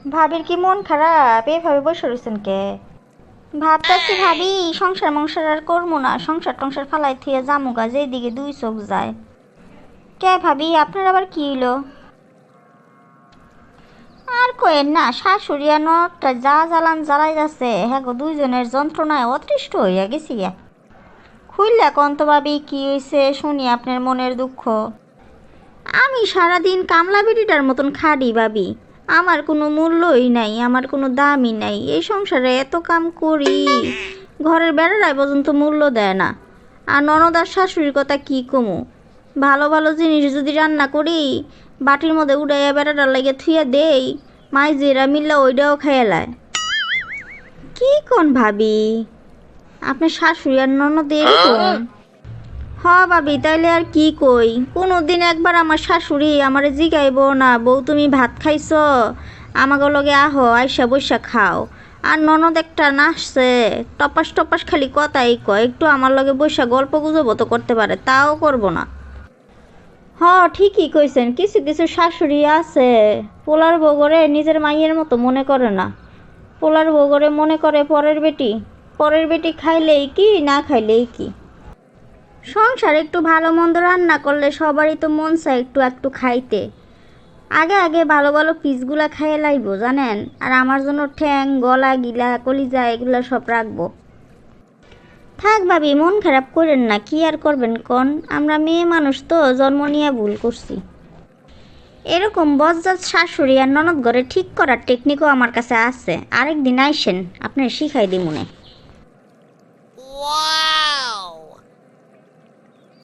ভাবির কি মন খারাপ? এভাবে বসে রয়েছেন কে? ভাবতাছি ভাবি সংসার মংসার আর করবো না, সংসার টংসার ফালাই থুয়ে জামুগা যেদিকে দুই চোখ যায়। কে ভাবি আপনার আবার কি হইলো? আর কয়েন না, শাশুড়ি আর ননদটা যা জ্বালান জ্বালাই যাচ্ছে, হ্যাঁ গো দুইজনের যন্ত্রণায় অতৃষ্ট হইয়া গেছি গা। খুললা কন্ত ভাবি কি হয়েছে শুনি আপনার মনের দুঃখ। আমি সারাদিন কামলা বেটিটার মতন খাড়ি ভাবি, আমার কোনো মূল্যই নাই, আমার কোনো দামই নাই। এই সংসারে এত কাম করি, ঘরের বেড়ারাই পর্যন্ত মূল্য দেয় না। আর ননদ আর শাশুড়ির কথা কি কমু, ভালো ভালো জিনিস যদি রান্না করি বাটির মধ্যে উড়াইয়া বেড়াটার লাগে থুইয়া দেই, মাইজেরা মিললে ওইটাও খেয়ালায়। কি কোন ভাবি, আপনার শাশুড়ি আর ননদ এরকম? হ ভাবি তাইলে আর কি কই, কোনো দিন একবার আমার শাশুড়ি আমারে জিগাইব না, বউ তুমি ভাত খাইছ, আমাকে লগে আহো আইসা বৈশা খাও। আর ননদ একটা নাচছে, টপাস টপাস খালি কথাই কয়, একটু আমার লগে বৈশা গল্প গুজবো তো করতে পারে, তাও করব না। হ ঠিকই কইছেন, কিছু কিছু শাশুড়ি আছে পোলার বগরে নিজের মাইয়ের মতো মনে করে না, পোলার বগরে মনে করে পরের বেটি। পরের বেটি খাইলেই কি না খাইলেই কি। সংসার একটু ভালো মন্দ রান্না করলে সবারই তো মন চায় একটু একটু খাইতে। আগে আগে ভালো ভালো পিসগুলা খাইয়ে লাইবো জানেন, আর আমার জন্য ঠ্যাং গলা গিলা কলিজা এগুলা সব রাখবো। থাক ভাবি মন খারাপ করেন না, কি আর করবেন কন, আমরা মেয়ে মানুষ তো জন্ম নিয়ে ভুল করছি। এরকম বজ্জাত শাশুড়ি আর ননদ ঘরে ঠিক করার টেকনিকও আমার কাছে আছে, আরেকদিন আইসেন আপনার শিখাই দিই মনে।